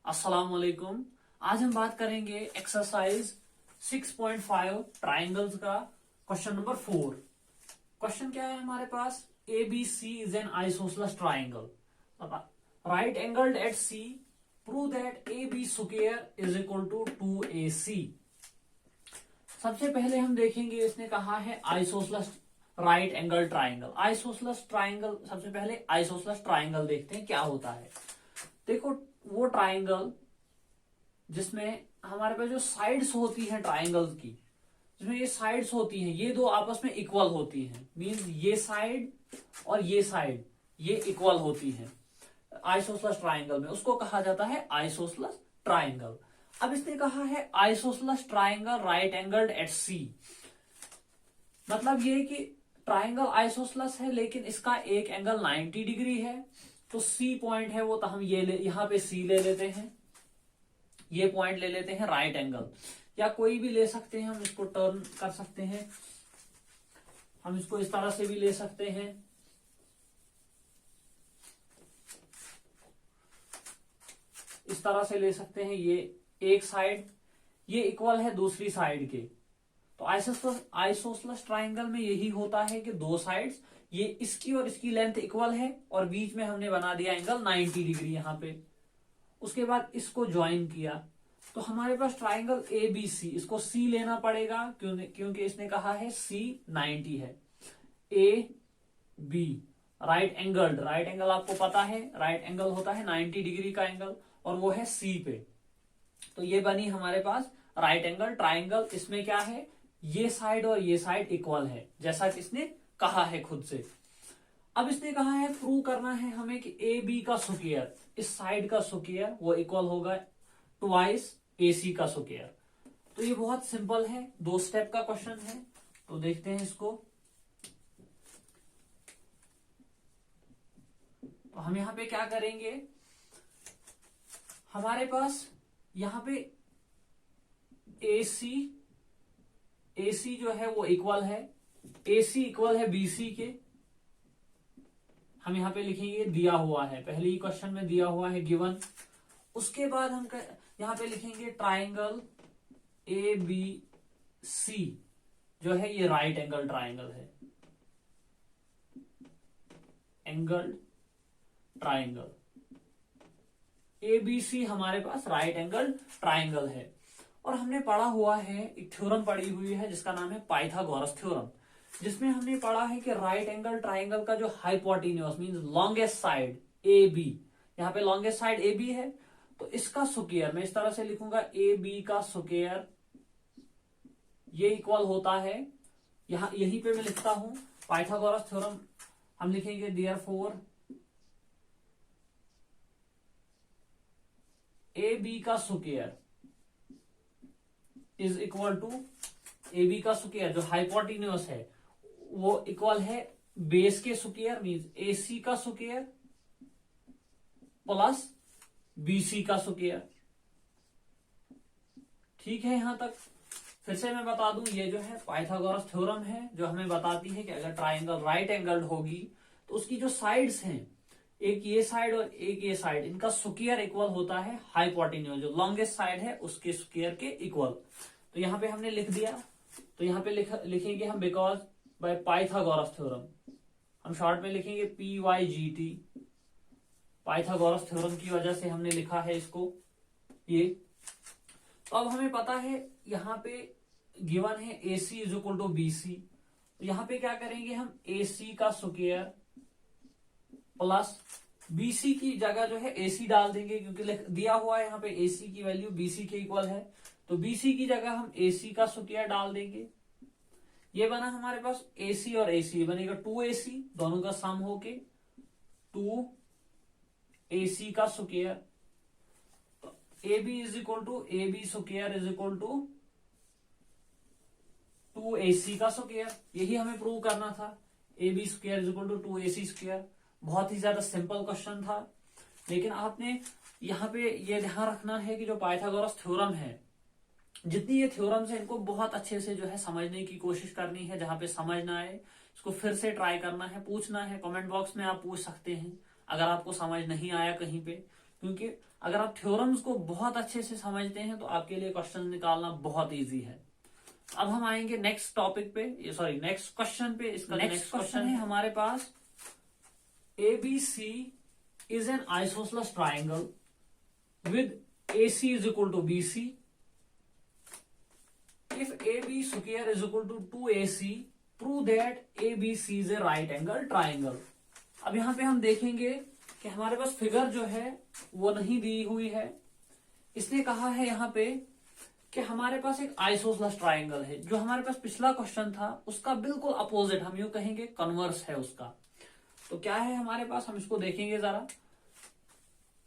अस्सलाम वालेकुम। आज हम बात करेंगे एक्सरसाइज 6.5 ट्राइंगल्स का क्वेश्चन नंबर 4। क्वेश्चन क्या है हमारे पास? A B C is an isosceles triangle, right angled at C, prove that A B square is equal to 2AC। सबसे पहले हम देखेंगे, इसने कहा है isosceles right angle triangle. Isosceles triangle, सबसे पहले आइसोसेलेस ट्राइंगल देखते हैं क्या होता है। देखो, वो ट्राइंगल जिसमें हमारे पास जो साइड्स होती हैं ट्राइंगल की, जिसमें ये साइड्स होती हैं, ये दो आपस में इक्वल होती हैं, मींस ये साइड और ये साइड ये इक्वल होती हैं आइसोसेलेस ट्राइंगल में, उसको कहा जाता है आइसोसेलेस ट्राइंगल। अब इसने कहा है isosceles triangle right angled at C, मतलब ये कि ट्राइंगल आइसोसेलेस है लेकिन इसका एक एंगल 90 डिग्री है। तो सी पॉइंट है वो, तो हम ये यहां पे सी ले लेते हैं, ये पॉइंट ले लेते हैं राइट एंगल, या कोई भी ले सकते हैं, हम इसको टर्न कर सकते हैं, हम इसको इस तरह से भी ले सकते हैं, इस तरह से ले सकते हैं। ये एक साइड ये इक्वल है दूसरी साइड के, तो आइसोसेलेस ट्राइंगल में यही होता है कि दो साइड्स, ये इसकी और इसकी लेंथ इक्वल है और बीच में हमने बना दिया एंगल 90 डिग्री यहां पे। उसके बाद इसको ज्वाइन किया तो हमारे पास ट्राइंगल ए बी सी, इसको सी लेना पड़ेगा क्योंकि इसने कहा है सी 90 है। ए बी राइट एंगल आपको पता है, राइट एंगल होता है 90 डिग्री का एंगल, और वो है सी पे। तो ये बनी हमारे पास राइट एंगल ट्राइंगल। इसमें क्या है, ये साइड और ये साइड इक्वल है, जैसा कि इसने कहा है खुद से। अब इसने कहा है प्रूव करना है हमें कि ए बी का स्क्वायर, इस साइड का स्क्वायर वो इक्वल होगा ट्वाइस AC का स्क्वायर। तो ये बहुत सिंपल है, 2 स्टेप का क्वेश्चन है, तो देखते हैं इसको। तो हम यहां पे क्या करेंगे, हमारे पास यहां पे AC जो है वो इक्वल है, AC इक्वल है BC के। हम यहां पे लिखेंगे दिया हुआ है, पहले ही क्वेश्चन में दिया हुआ है गिवन। उसके बाद हम यहां पे लिखेंगे ट्राइंगल ABC जो है ये राइट एंगल ट्राइंगल है, एंगल ट्राइंगल ABC हमारे पास राइट एंगल ट्राइंगल है। और हमने पढ़ा हुआ है, एक थ्योरम पढ़ी हुई है जिसका नाम है पाइथागोरस थ्योरम, जिसमें हमने पढ़ा है कि राइट एंगल ट्राइंगल का जो hypotenuse means longest side AB, यहाँ पे लॉन्गेस्ट साइड AB है, तो इसका स्क्वायर मैं इस तरह से लिखूंगा, AB का स्क्वायर ये इक्वल होता है, यहां यहीं पे मैं लिखता हूं पाइथागोरस थ्योरम, हम लिखेंगे देयरफॉर AB का square is equal to, AB का स्क्वायर जो हाइपोटेन्यूज है वो इक्वल है बेस के स्क्वायर मींस AC का स्क्वायर प्लस BC का स्क्वायर। ठीक है, यहां तक फिर से मैं बता दूं, ये जो है पाइथागोरस थ्योरम है जो हमें बताती है कि अगर ट्राइंगल राइट एंगल्ड होगी तो उसकी जो साइड्स हैं, एक ये साइड और एक ये साइड, इनका स्क्वायर इक्वल होता है हाइपोटेन्यूज, जो लॉन्गेस्ट साइड है उसके स्क्वायर के इक्वल। तो यहां पे हमने लिख दिया, तो यहां पे लिखेंगे हम बिकॉज बाय पाइथागोरस थ्योरम, हम शॉर्ट में लिखेंगे PYGT, पाइथागोरस थ्योरम की वजह से हमने लिखा है इसको ये। तो अब हमें पता है यहां पे गिवन है AC is equal to BC, तो यहां पे क्या करेंगे हम AC का स्क्वायर प्लस BC की जगह जो है AC डाल देंगे, क्योंकि दिया हुआ है यहाँ पे AC की वैल्यू BC के इक्वल है, तो BC की जगह हम AC का स्क्वायर डाल देंगे। ये बना हमारे पास AC और AC बनेगा 2AC, दोनों का सम होके 2AC का square, AB is equal to AB square is equal to 2AC का स्क्वायर। यही हमें प्रूव करना था, AB square is equal to 2AC square. बहुत ही ज्यादा सिंपल क्वेश्चन था, लेकिन आपने यहाँ पे ये ध्यान रखना है कि जो पाइथागोरस थ्योरम है, जितनी ये थ्योरम्स है इनको बहुत अच्छे से जो है समझने की कोशिश करनी है। जहां पे समझ ना आए इसको फिर से ट्राई करना है, पूछना है, कमेंट बॉक्स में आप पूछ सकते हैं अगर आपको समझ नहीं आया कहीं पे, क्योंकि अगर आप थ्योरम्स को बहुत अच्छे से समझते हैं तो आपके लिए क्वेश्चन निकालना बहुत इजी है। अब हम आएंगे नेक्स्ट टॉपिक पे, सॉरी नेक्स्ट क्वेश्चन पे। इसका नेक्स्ट क्वेश्चन है हमारे पास, ABC is an isosceles triangle with AC is equal to BC. If AB square is equal to 2AC, prove that ABC is a right angle triangle. अब यहां पे हम देखेंगे कि हमारे पास फिगर जो है वो नहीं दी हुई है। इसने कहा है यहां पे कि हमारे पास एक आइसोसेलेस ट्राइंगल है। जो हमारे पास पिछला क्वेश्चन था उसका बिल्कुल अपोजिट, हम यूं कहेंगे कन्वर्स है उसका। तो क्या है हमारे पास, हम इसको देखेंगे जरा।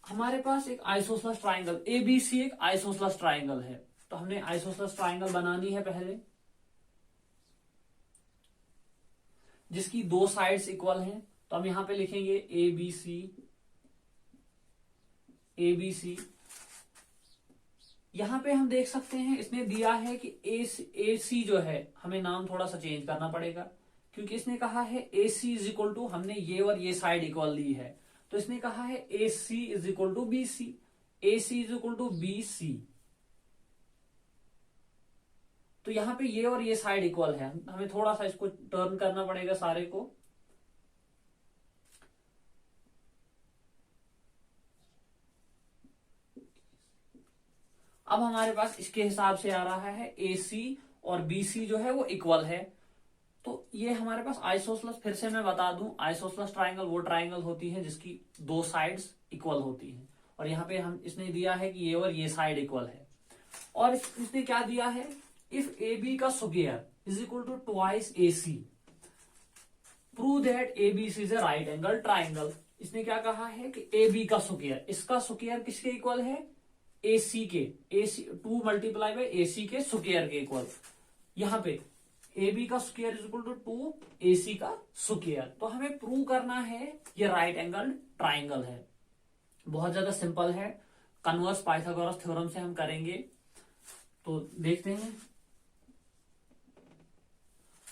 हमारे पास एक आइसोसेलेस ट्राइंगल ABC एक आइसोसेलेस ट्राइंगल है। तो हमने आइसोसेलेस ट्राइंगल बनानी है पहले, जिसकी दो साइड्स इक्वल हैं। तो हम यहां पे लिखेंगे ABC। यहां पे हम देख सकते हैं इसने दिया है कि AC जो है, हमें नाम थोड़ा सा चेंज करना पड़ेगा, क्योंकि इसने कहा है AC इज इक्वल टू, हमने ये और ये साइड इक्वल ली है, तो इसने कहा है AC is equal to BC। AC is equal to BC, तो यहां पे ये और ये साइड इक्वल है। हमें थोड़ा सा इसको टर्न करना पड़ेगा सारे को। अब हमारे पास इसके हिसाब से आ रहा है AC और BC जो है वो इक्वल है। तो ये हमारे पास आइसोसेलेस, फिर से मैं बता दूं, आइसोसेलेस ट्राइंगल वो ट्राइंगल होती है जिसकी दो साइड्स इक्वल होती हैं। और यहाँ पे हम इसने दिया है कि ये और ये साइड इक्वल है। और इसने क्या दिया है, इफ AB का square is equal to twice AC, prove that ABC is a right angle triangle. इसने क्या कहा है कि AB का स्क्वायर, इसका स्क्वायर किसके इक्वल है, AC के, AC 2 मल्टीप्लाई बाय AC के स्क्वायर के इक्वल। यहां पे AB का square is equal to 2 AC का स्क्वायर। तो हमें प्रूव करना है ये राइट एंगल ट्राइंगल है। बहुत ज्यादा सिंपल है, कन्वर्स पाइथागोरस थ्योरम से हम करेंगे। तो देखते हैं,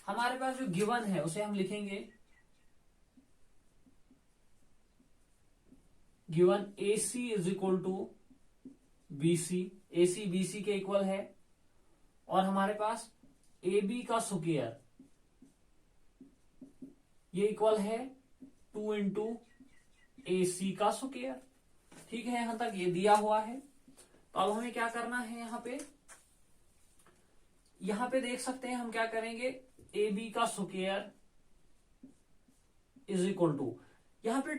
हमारे पास जो गिवन है उसे हम लिखेंगे, given AC is equal to BC, AC BC के इक्वल है। और हमारे पास AB का स्क्वायर ये इक्वल है 2 इंटू AC का स्क्वायर। ठीक है, यहां तक ये दिया हुआ है। तो अब हमें क्या करना है, यहां पे देख सकते हैं हम क्या करेंगे, AB का स्क्वायर इज इक्वल टू, यहां पे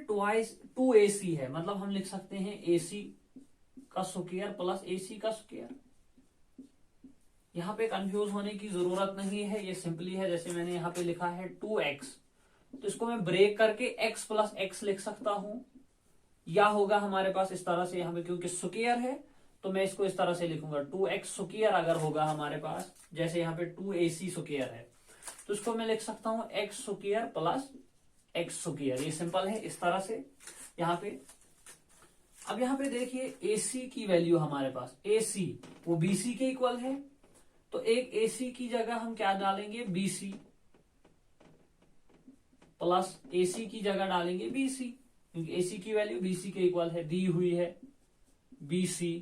2AC है, मतलब हम लिख सकते हैं AC का स्क्वायर प्लस AC का स्क्वायर। यहां पे कंफ्यूज होने की जरूरत नहीं है, ये सिंपली है। जैसे मैंने यहां पे लिखा है 2x, तो इसको मैं ब्रेक करके x प्लस x लिख सकता हूं, या होगा हमारे पास इस तरह से, यहां पे क्योंकि स्क्वायर है तो मैं इसको इस तरह से लिखूंगा 2x स्क्वायर। अगर होगा हमारे पास, जैसे यहाँ पे 2AC स्क्वायर है, तो इसको मैं लिख सकता हूं x square plus x square. ये सिंपल है इस तरह से यहाँ पे। अब यहाँ पे देखिए AC की वैल्यू हमारे पास, AC वो BC के इक्वल है, तो एक AC की जगह हम क्या डालेंगे, BC, प्लस AC की जगह डालेंगे BC, क्योंकि AC की वैल्यू BC के इक्वल है, दी हुई है BC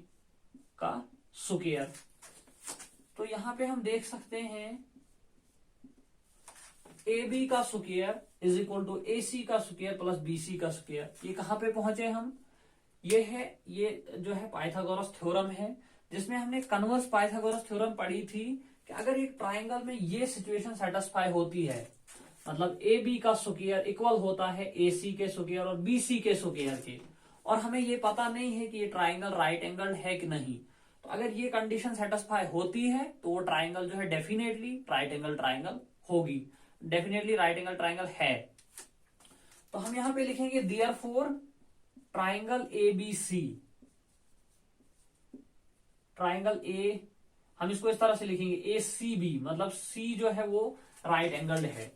का स्क्वायर। तो यहां पे हम देख सकते हैं AB का square is equal to AC का स्क्वायर प्लस BC का स्क्वायर। ये कहां पे पहुंचे हम, ये जो है पाइथागोरस थ्योरम है, जिसमें हमने कन्वर्स पाइथागोरस थ्योरम पढ़ी थी कि अगर एक ट्राइंगल में ये सिचुएशन सेटिस्फाई होती है, मतलब AB का स्क्वायर इक्वल होता है AC के स्क्वायर और BC के स्क्वायर के, और हमें ये पता नहीं है कि ये ट्राइंगल राइट एंगल है कि नहीं, तो अगर ये कंडीशन सेटिस्फाई होती है तो वो ट्राइंगल जो है डेफिनेटली राइट एंगल ट्राइंगल होगी, डेफिनेटली राइट एंगल ट्राइंगल है। तो हम यहां पे लिखेंगे therefore triangle ABC, triangle A, हम इसको इस तरह से लिखेंगे ACB, मतलब C जो है वो राइट एंगल है।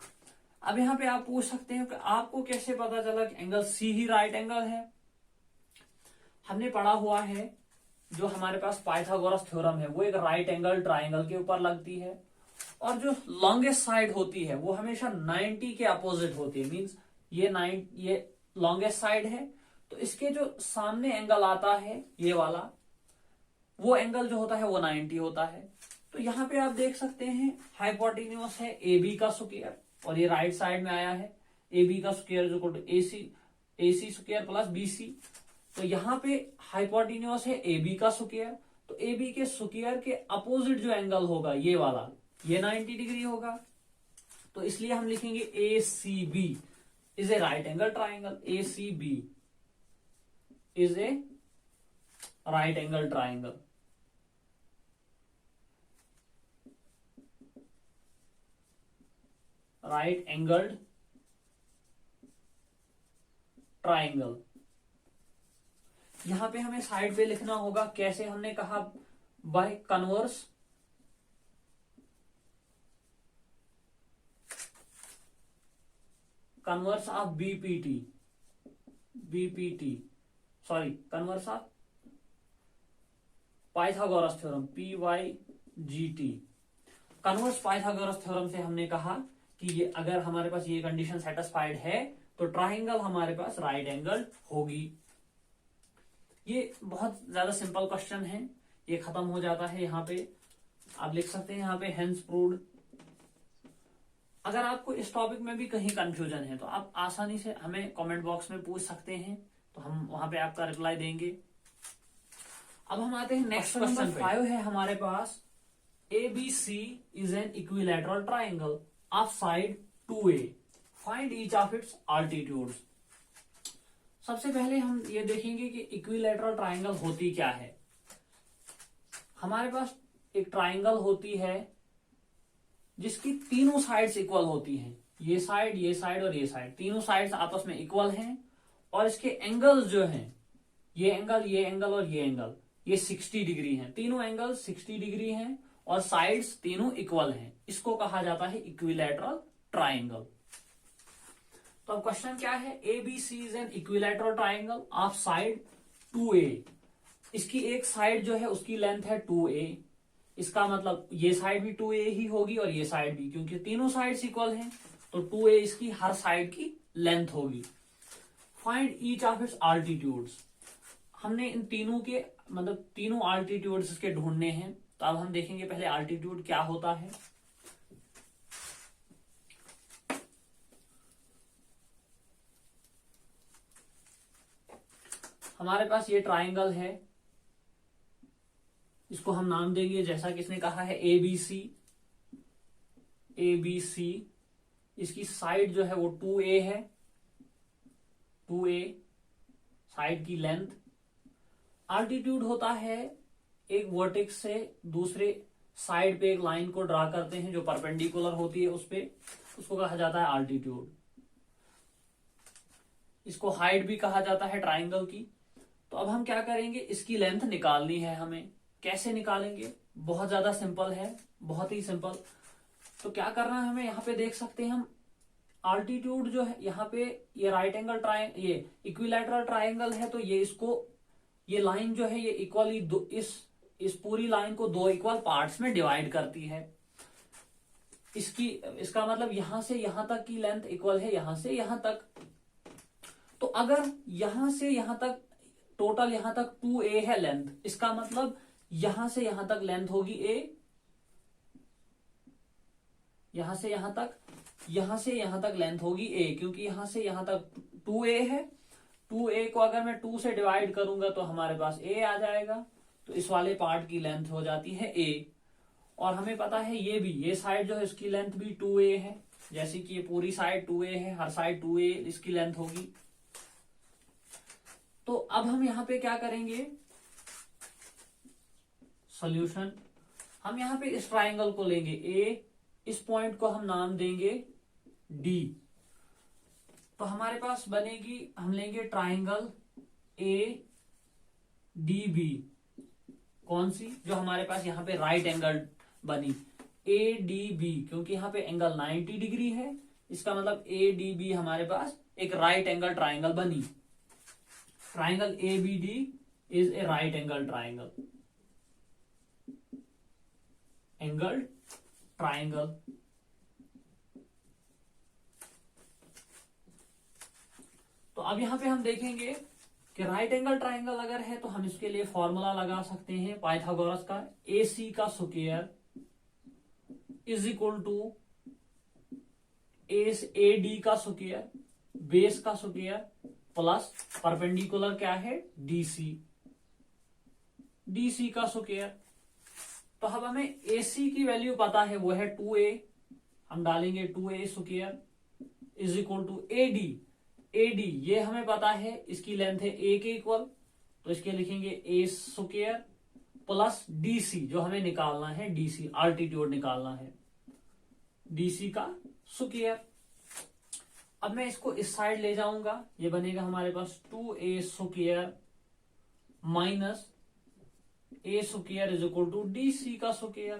अब यहां पे आप पूछ सकते हैं कि आपको कैसे पता चला कि एंगल C ही राइट एंगल है। हमने पढ़ा हुआ है, जो हमारे पास पाइथागोरस थ्योरम है वो एक राइट एंगल ट्राइंगल के ऊपर लगती है, और जो लॉन्गेस्ट साइड होती है वो हमेशा 90 के अपोजिट होती है। मींस ये लॉन्गेस्ट साइड है, तो इसके जो सामने एंगल आता है ये वाला, वो एंगल जो होता है वो 90 होता है। तो यहाँ पे आप देख सकते हैं हाइपोटेन्यूस है ए बी का स्क्वायर, और ये राइट साइड में आया है ए बी का स्क्वायर जो ए सी स्क्वायर प्लस बी सी। तो यहाँ पे हाइपोटेन्यूस है ए बी का स्क्वायर, तो ए बी के स्क्वायर के अपोजिट जो एंगल होगा ये वाला, ये 90 डिग्री होगा। तो इसलिए हम लिखेंगे A C B is a right angle triangle. A C B is a right angle triangle. Right angled triangle. यहां पे हमें साइड पे लिखना होगा, कैसे हमने कहा, by converse of BPT sorry converse of Pythagoras theorem PYGT। Converse Pythagoras theorem से हमने कहा कि ये अगर हमारे पास ये कंडीशन सेटिस्फाइड है तो ट्राइंगल हमारे पास राइट एंगल होगी। ये बहुत ज्यादा सिंपल क्वेश्चन है, ये खत्म हो जाता है। यहाँ पे आप लिख सकते हैं, यहाँ पे हेंस प्रूव्ड। अगर आपको इस टॉपिक में भी कहीं कंफ्यूजन है तो आप आसानी से हमें कमेंट बॉक्स में पूछ सकते हैं, तो हम वहां पे आपका रिप्लाई देंगे। अब हम आते हैं नेक्स्ट क्वेश्चन। 5 है हमारे पास, ABC is an equilateral triangle of side 2A, find each of its altitudes. सबसे पहले हम ये देखेंगे कि इक्विलैटरल ट्राइंगल होती क्या है। हमारे पास एक ट्राइंगल होती है जिसकी तीनों साइड्स इक्वल होती हैं, ये साइड और ये साइड, तीनों साइड्स आपस में इक्वल हैं, और इसके एंगल्स जो हैं, ये एंगल और ये एंगल, ये 60 डिग्री हैं। तीनों एंगल 60 डिग्री हैं और साइड्स तीनों इक्वल हैं। इसको कहा जाता है इक्विलैटरल ट्राइंगल। तो अब क्वेश्चन क्या है, ABC is an equilateral triangle of side 2A। इसकी एक साइड जो है उसकी लेंथ है 2A, इसका मतलब ये साइड भी 2A ही होगी और ये साइड भी, क्योंकि तीनों साइड्स इक्वल हैं तो 2A इसकी हर साइड की लेंथ होगी। Find each of its altitudes. हमने इन तीनों के मतलब तीनों अल्टीट्यूड्स इसके ढूंढने हैं। तो अब हम देखेंगे पहले अल्टीट्यूड क्या होता है। हमारे पास ये ट्राइंगल है, इसको हम नाम देंगे जैसा कि इसने कहा है ABC। इसकी साइड जो है वो 2A है, 2A साइड की लेंथ। अल्टीट्यूड होता है एक वर्टेक्स से दूसरे साइड पे एक लाइन को ड्रा करते हैं जो परपेंडिकुलर होती है उस पे, उसको कहा जाता है अल्टीट्यूड। इसको हाइट भी कहा जाता है ट्राइंगल की। तो अब हम क्या करेंगे, इसकी लेंथ निकालनी है हमें। कैसे निकालेंगे, बहुत ज्यादा सिंपल है, बहुत ही सिंपल। तो क्या करना है हमें, यहाँ पे देख सकते हैं हम अल्टीट्यूड जो है, यहाँ पे ये राइट एंगल ट्राइंगल, ये इक्विलैटरल ट्राइंगल है, तो ये इसको, ये लाइन जो है ये इक्वली इस पूरी लाइन को दो इक्वल पार्ट्स में डिवाइड करती है। इसका मतलब यहां से यहां तक की लेंथ इक्वल है यहां से यहां तक। तो अगर यहां से यहां तक टोटल यहां तक 2A है लेंथ, इसका मतलब यहां से यहां तक लेंथ होगी A, यहां से यहां तक लेंथ होगी A, क्योंकि यहां से यहां तक 2A है। 2A को अगर मैं 2 से डिवाइड करूंगा तो हमारे पास A आ जाएगा, तो इस वाले पार्ट की लेंथ हो जाती है A। और हमें पता है ये साइड जो है इसकी लेंथ भी 2A है, जैसे कि ये पूरी साइड 2A है, हर साइड 2A इसकी लेंथ होगी। तो अब हम यहां पे क्या करेंगे, सॉल्यूशन। हम यहां पे इस ट्राइंगल को लेंगे A, इस पॉइंट को हम नाम देंगे D। तो हमारे पास बनेगी, हम लेंगे ट्राइंगल ADB। कौन सी, जो हमारे पास यहाँ पे राइट एंगल बनी ADB, क्योंकि यहाँ पे एंगल 90 डिग्री है, इसका मतलब ADB हमारे पास एक राइट एंगल ट्राइंगल बनी। Triangle ABD is a right angle triangle. तो अब यहां पे हम देखेंगे कि राइट एंगल ट्राइंगल अगर है तो हम इसके लिए फॉर्मूला लगा सकते हैं पाइथागोरस का, AC का square is equal to AD का स्क्वायर बेस का स्क्वायर प्लस परपेंडिकुलर क्या है DC का स्क्वायर। तो अब हमें AC की वैल्यू पता है, वो है 2A, हम डालेंगे 2A square is equal to AD ये हमें पता है, इसकी लेंथ है A के इक्वल, तो इसके लिखेंगे A स्क्वायर प्लस DC जो हमें निकालना है, DC आल्टीट्यूड निकालना है, DC का स्क्वायर। अब मैं इसको इस साइड ले जाऊंगा, ये बनेगा हमारे पास 2A square minus A square is equal to DC का स्क्वायर।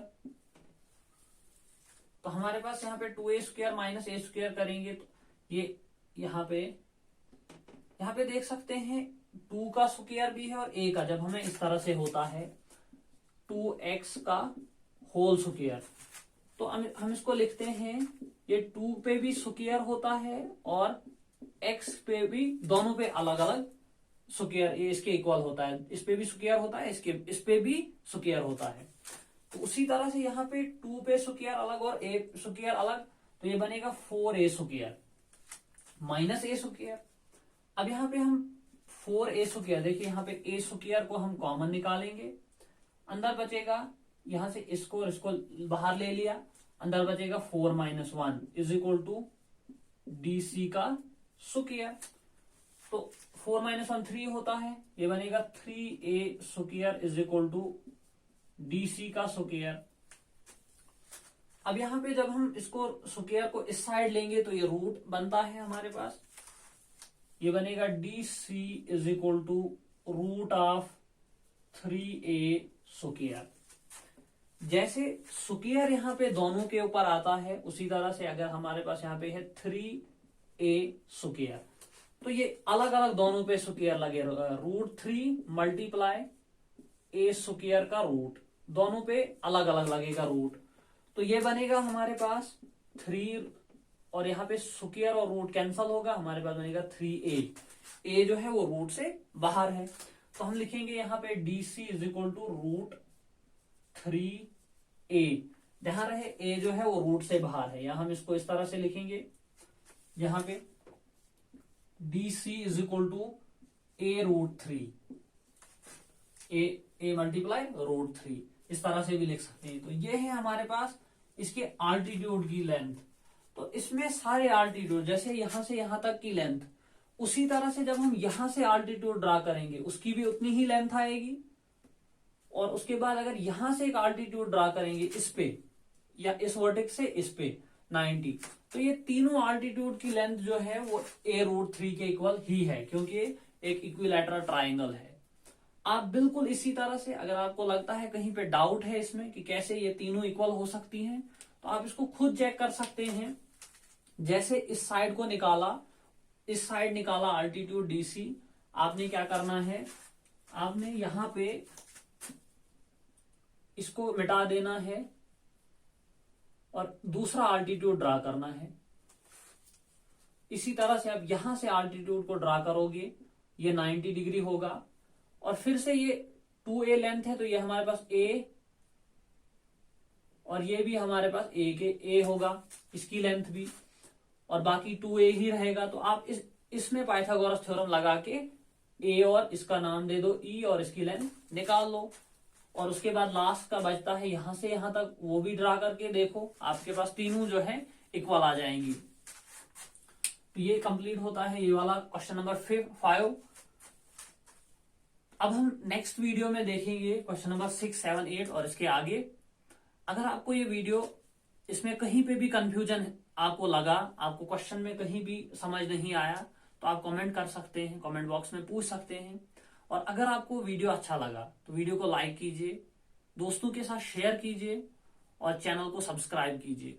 तो हमारे पास यहाँ पे 2A square minus A square करेंगे तो ये यहाँ पे देख सकते हैं 2 का स्क्वायर भी है और A का, जब हमें इस तरह से होता है 2x का होल स्क्वायर, तो हम इसको लिखते हैं, ये 2 पे भी स्क्वायर होता है और x पे भी, दोनों पे अलग अलग स्क्वायर, ये इसके इक्वल होता है, इस पे भी स्क्वायर होता है, इस पे भी स्क्वायर होता है। तो उसी तरह से यहाँ पे 2 पे स्क्वायर अलग और A स्क्वायर अलग, तो ये बनेगा 4A square minus A square. अब यहाँ पे हम 4A स्क्वायर, देखिए यहाँ पे A स्क्वायर को हम कॉमन निकालेंगे, अंदर बचेगा, यहां से इसको और इसको बाहर ले लिया, अंदर बचेगा 4 minus 1 is equal to DC का स्क्वायर। तो 4 माइनस 1 3 होता है, ये बनेगा 3A square is equal to DC का स्क्वायर। अब यहाँ पे जब हम इसको स्क्वायर को इस साइड लेंगे तो ये रूट बनता है हमारे पास, ये बनेगा DC is equal to root of 3A square. जैसे स्क्वायर यहाँ पे दोनों के ऊपर आता है, उसी तरह से अगर हमारे पास यहाँ पे है 3A स्क्वायर, तो ये अलग अलग दोनों पे स्क्वायर लगे, रूट 3 मल्टीप्लाई A स्क्वायर का रूट, दोनों पे अलग अलग लगेगा रूट, तो ये बनेगा हमारे पास 3 और यहाँ पे स्क्वायर और रूट कैंसल होगा, हमारे पास बनेगा 3A। A जो है वो रूट से बाहर है, तो हम लिखेंगे यहाँ पे DC is equal to root 3A, ध्यान रहे A जो है वो रूट से बाहर है, या हम इसको इस तरह से लिखेंगे, यहाँ पे DC is equal to A root 3, A multiply root 3, इस तरह से भी लिख सकते हैं। तो ये है हमारे पास इसके आल्टीट्यूड की लेंथ। तो इसमें सारे आल्टीट्यूड, जैसे यहां से यहां तक की लेंथ, उसी तरह से जब हम यहां से आल्टीट्यूड ड्रा करेंगे उसकी भी उतनी ही लेंथ आएगी, और उसके बाद अगर यहां से एक आल्टीट्यूड ड्रा करेंगे इस पे, या इस वर्टेक्स से इस पे 90, तो ये तीनों आल्टीट्यूड की लेंथ जो है वो A रूट 3 के इक्वल ही है, क्योंकि एक इक्विलैटरल ट्राइंगल है। आप बिल्कुल इसी तरह से, अगर आपको लगता है कहीं पे डाउट है इसमें कि कैसे ये तीनों इक्वल हो सकती हैं, तो आप इसको खुद चेक कर सकते हैं। जैसे इस साइड को निकाला, इस साइड निकाला आल्टीट्यूड DC, आपने क्या करना है, आपने यहां पे इसको मिटा देना है और दूसरा आल्टीट्यूड ड्रा करना है। इसी तरह से आप यहां से आल्टीट्यूड को ड्रा करोगे, ये 90 डिग्री होगा, और फिर से ये 2A लेंथ है, तो ये हमारे पास A, और ये भी हमारे पास A होगा, इसकी लेंथ भी, और बाकी 2A ही रहेगा। तो आप इसमें पाइथागोरस थ्योरम लगा के A और इसका नाम दे दो E और इसकी लेंथ निकाल लो, और उसके बाद लास्ट का बचता है यहां से यहां तक, वो भी ड्रा करके देखो, आपके पास तीनों जो है इक्वल आ जाएंगी। तो ये कंप्लीट होता है ये वाला क्वेश्चन नंबर 5। अब हम नेक्स्ट वीडियो में देखेंगे क्वेश्चन नंबर 6, 7, 8 और इसके आगे। अगर आपको ये वीडियो, इसमें कहीं पे भी कंफ्यूजन आपको लगा, आपको क्वेश्चन में कहीं भी समझ नहीं आया, तो आप कमेंट कर सकते हैं, कमेंट बॉक्स में पूछ सकते हैं। और अगर आपको वीडियो अच्छा लगा तो वीडियो को लाइक कीजिए, दोस्तों के साथ शेयर कीजिए और चैनल को सब्सक्राइब कीजिए।